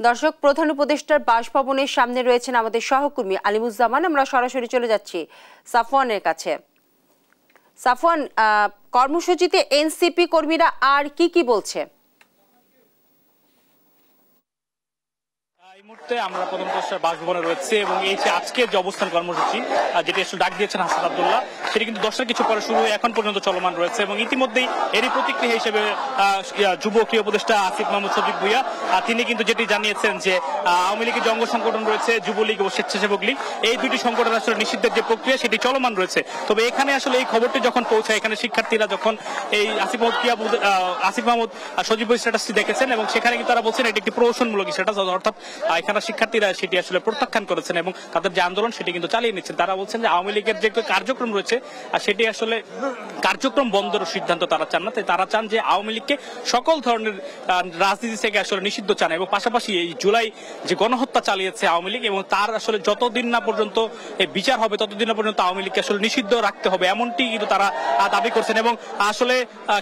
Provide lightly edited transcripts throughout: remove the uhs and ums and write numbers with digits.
দর্শক, প্রধান উপদেষ্টার বাসভবনের সামনে রয়েছেন আমাদের সহকর্মী আলিমুজ্জামান। আমরা সরাসরি চলে যাচ্ছি সাফওয়ানের কাছে। সাফওয়ান, কর্মসূচিতে এনসিপি কর্মীরা আর কি বলছে? এই মুহূর্তে আমরা প্রধান উপদেষ্টার বাসভবনে রয়েছে এবং এই যে আজকের যে অবস্থান কর্মসূচি যেটা একটু ডাক দিয়েছেন হাসনাত আব্দুল্লাহ, সেটা কিন্তু 10টার কিছু পরে শুরু হয়ে এখন পর্যন্ত চলমান রয়েছে এবং ইতিমধ্যেই এরই প্রতিক্রিয়া হিসেবে যুব ক্রীড়া উপদেষ্টা আসিফ মাহমুদ সজীব ভুইয়া তিনি কিন্তু যেটি জানিয়েছেন যে আওয়ামী লীগের যে অঙ্গ সংগঠন রয়েছে যুবলীগ ও স্বেচ্ছাসেবক লীগ, এই দুটি সংগঠন আসলে নিষিদ্ধের যে প্রক্রিয়া সেটি চলমান রয়েছে। তবে এখানে আসলে এই খবরটি যখন পৌঁছায়, এখানে শিক্ষার্থীরা যখন এই আসিফ মাহমুদ সজীব ভুইয়া স্ট্যাটাসটি দেখেছেন এবং সেখানে কিন্তু তারা বলছেন এটি একটি প্রহসনমূলক স্ট্যাটাস, অর্থাৎ এখানে শিক্ষার্থীরা সেটি আসলে প্রত্যাখ্যান করেছেন এবং তাদের যে আন্দোলন সেটি কিন্তু চালিয়ে নিচ্ছেন। তারা বলছেন যে আওয়ামী লীগের যে কার্যক্রম রয়েছে সেটি আসলে কার্যক্রম বন্ধের সিদ্ধান্ত তারা চান না, তাই তারা চান যে আওয়ামী লীগকে সকল ধরনের রাজনীতি থেকে আসলে নিষিদ্ধ চান এবং পাশাপাশি এই জুলাই যে গণহত্যা চালিয়েছে আওয়ামী লীগ এবং তার আসলে যতদিন না পর্যন্ত বিচার হবে ততদিন না পর্যন্ত আওয়ামী লীগকে আসলে নিষিদ্ধ রাখতে হবে, এমনটি কিন্তু তারা দাবি করছেন। এবং আসলে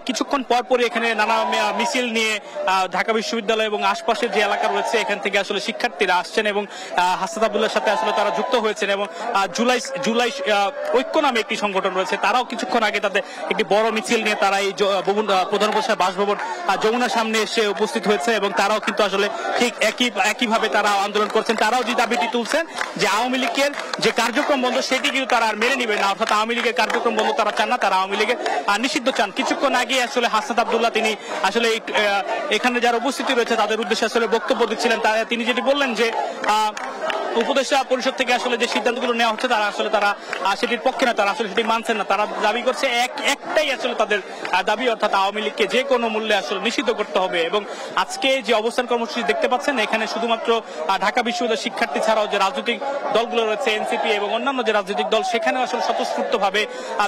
কিছুক্ষণ পরপরই এখানে নানা মিছিল নিয়ে ঢাকা বিশ্ববিদ্যালয় এবং আশপাশের যে এলাকা রয়েছে এখান থেকে আসলে শিক্ষার্থীরা আসছেন এবং হাসনাত আব্দুল্লাহর সাথে আসলে তারা যুক্ত হয়েছেন এবং জুলাই ঐক্য নামে একটি সংগঠন রয়েছে, তারাও কিছুক্ষণ আগে তাদের একটি বড় মিছিল নিয়ে তারা এই প্রধান উপদেষ্টার বাসভবন যমুনার সামনে এসে উপস্থিত হয়েছে এবং তারাও কিন্তু আসলে ঠিক একইভাবে তারা আন্দোলন করছেন। তারাও যে দাবিটি তুলছেন যে আওয়ামী লীগের যে কার্যক্রম বন্ধ সেটি কিন্তু তারা আর মেনে নিবে না, অর্থাৎ আওয়ামী লীগের কার্যক্রম বন্ধ তারা চান না, তারা আওয়ামী লীগের নিষিদ্ধ চান। কিছুক্ষণ আগে আসলে হাসনাত আব্দুল্লাহ তিনি আসলে এখানে যারা উপস্থিতি রয়েছে তাদের উদ্দেশ্যে আসলে বক্তব্য দিচ্ছিলেন। তিনি যেটি বললেন যে উপদেষ্টা পরিষদ থেকে আসলে যে সিদ্ধান্তগুলো নেওয়া হচ্ছে তারা সেটির পক্ষে না, তারা আসলে সেটি মানছেন না। তারা দাবি করছে একটাই আসলে তাদের দাবি, অর্থাৎ আওয়ামী লীগকে যে কোনো মূল্যে আসলে নিষিদ্ধ করতে হবে। এবং আজকে যে অবস্থান কর্মসূচি দেখতে পাচ্ছেন এখানে শুধুমাত্র ঢাকা বিশ্ববিদ্যালয়ের শিক্ষার্থী ছাড়াও যে রাজনৈতিক দলগুলো রয়েছে এনসিপি এবং অন্যান্য যে রাজনৈতিক দল, সেখানে আসলে স্বতঃস্ফূর্তভাবে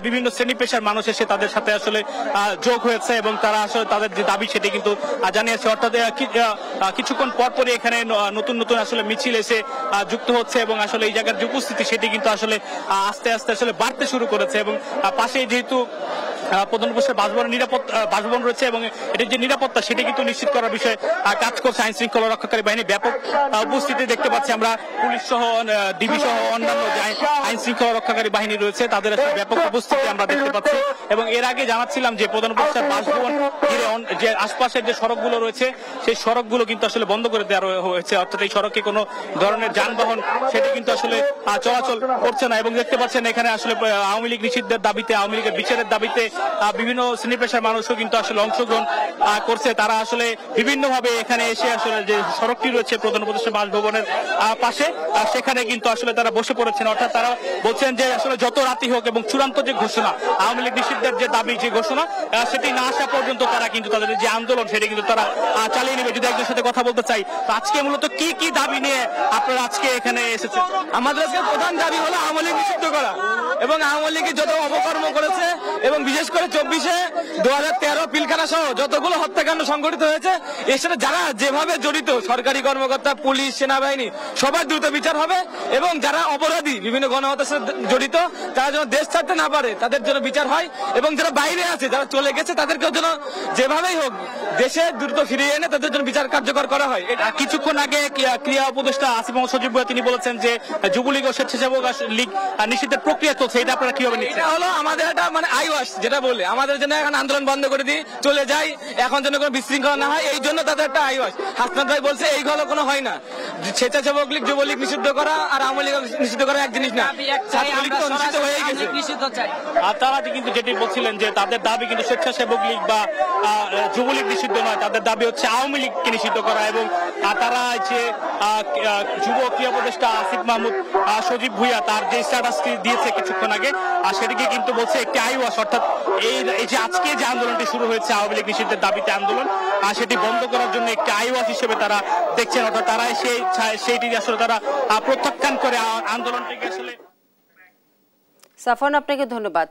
বিভিন্ন শ্রেণী পেশার মানুষ এসে তাদের সাথে আসলে যোগ হয়েছে এবং তারা আসলে তাদের যে দাবি সেটি কিন্তু জানিয়েছে। অর্থাৎ কিছুক্ষণ পরপরই এখানে নতুন নতুন আসলে মিছিল এসে যুক্ত হচ্ছে এবং আসলে এই জায়গার যে উপস্থিতি সেটি কিন্তু আসলে আস্তে আস্তে আসলে বাড়তে শুরু করেছে এবং পাশে যেহেতু প্রধান উপদেষ্টার বাসভবন রয়েছে এবং এটির যে নিরাপত্তা সেটি কিন্তু নিশ্চিত করার বিষয়ে কাজ করছে আইন শৃঙ্খলা রক্ষাকারী বাহিনী। ব্যাপক উপস্থিতি দেখতে পাচ্ছি আমরা, পুলিশ সহ ডিবি সহ অন্যান্য যে আইন শৃঙ্খলা রক্ষাকারী বাহিনী রয়েছে তাদের ব্যাপক উপস্থিতি আমরা দেখতে পাচ্ছি। এবং এর আগে জানাচ্ছিলাম যে প্রধান উপদেষ্টার বাসভবন যে আশপাশের যে সড়কগুলো রয়েছে সেই সড়কগুলো কিন্তু আসলে বন্ধ করে দেওয়া হয়েছে, অর্থাৎ এই সড়কে কোনো ধরনের যানবাহন সেটি কিন্তু আসলে চলাচল করছে না। এবং দেখতে পাচ্ছেন এখানে আসলে আওয়ামী লীগ নিষিদ্ধের দাবিতে, আওয়ামী লীগের বিচারের দাবিতে বিভিন্ন শ্রেণী পেশার মানুষও কিন্তু আসলে অংশগ্রহণ করছে। তারা আসলে বিভিন্নভাবে এখানে এসে আসলে যে সড়কটি রয়েছে প্রধান উপদেষ্টা বাসভবনের পাশে সেখানে কিন্তু আসলে তারা বসে পড়েছেন। অর্থাৎ তারা বলছেন যে আসলে যত রাতি হোক এবং চূড়ান্ত যে ঘোষণা আওয়ামী লীগ নিষিদ্ধের যে দাবি যে ঘোষণা সেটি না আসা পর্যন্ত তারা কিন্তু তাদের যে আন্দোলন সেটি কিন্তু তারা চালিয়ে নেবে। যদি একজনের সাথে কথা বলতে চাই, তো আজকে মূলত কি দাবি নিয়ে আপনারা আজকে এখানে এসেছেন? আমাদের আজকে প্রধান দাবি হলো আওয়ামী লীগ নিষিদ্ধ করা এবং আওয়ামী লীগের যত অপকর্ম করেছে এবং বিশেষ করে 24-এ 2013 পিলখানা সহ যতগুলো হত্যাকাণ্ড সংঘটিত হয়েছে এর সাথে যারা যেভাবে জড়িত সরকারি কর্মকর্তা, পুলিশ, সেনাবাহিনী সবাই দ্রুত বিচার হবে এবং যারা অপরাধী বিভিন্ন গণহত্যার সাথে জড়িত তারা যেন দেশ ছাড়তে না পারে তাদের জন্য বিচার হয় এবং যারা বাইরে আছে যারা চলে গেছে তাদেরকেও যেন যেভাবেই হোক দেশে দ্রুত ফিরিয়ে এনে তাদের জন্য বিচার কার্যকর করা হয়। কিছুক্ষণ আগে ক্রীড়া উপদেষ্টা আসিফ মাহমুদ সজীব ভুইয়া তিনি বলেছেন যে যুবলীগ ও স্বেচ্ছাসেবক লীগ নিষিদ্ধের প্রক্রিয়া চলছে, এটা আপনারা কিভাবে নিচ্ছেন? এটা হলো আমাদের একটা মানে আইওয়াস যেটা বলে আমাদের জন্য এখন আন্দোলন বন্ধ করে দিই চলে যাই, এখন যেন কোনো বিশৃঙ্খলা না হয় এই জন্য তাদের একটা আইওয়াস। হাসনাত ভাই বলছে এইগুলো কোনো হয় না, স্বেচ্ছাসেবক লীগ যুবলীগ নিষিদ্ধ করা আর আওয়ামী লীগ নিষিদ্ধ করা এক জিনিস না, ছাত্রলীগ তো নিষিদ্ধ হয়ে গেছে। আর তারা কিন্তু যেটি বলছিলেন যে তাদের দাবি কিন্তু স্বেচ্ছাসেবক লীগ বা যুবলীগ নিষিদ্ধ নয়, তাদের দাবি হচ্ছে আওয়ামী লীগকে নিষিদ্ধ করা। এবং তারা যে যুব ক্রীড়া উপদেষ্টা আসিফ মাহমুদ সজীব ভুইয়া তার যে স্ট্যাটাসটি দিয়েছে কিছুক্ষণ আগে সেটিকে কিন্তু বলছে একটি আইওয়াস, অর্থাৎ এই যে আজকে যে আন্দোলনটি শুরু হয়েছে আওয়ামী লীগ নিষিদ্ধের দাবিতে আন্দোলন সেটি বন্ধ করার জন্য একটি আইওয়াস হিসেবে তারা দেখছেন, অর্থাৎ তারা সেইটি আসলে তারা প্রত্যাখ্যান করে আন্দোলনটিকে আসলে। সাফওয়ান, আপনাকে ধন্যবাদ।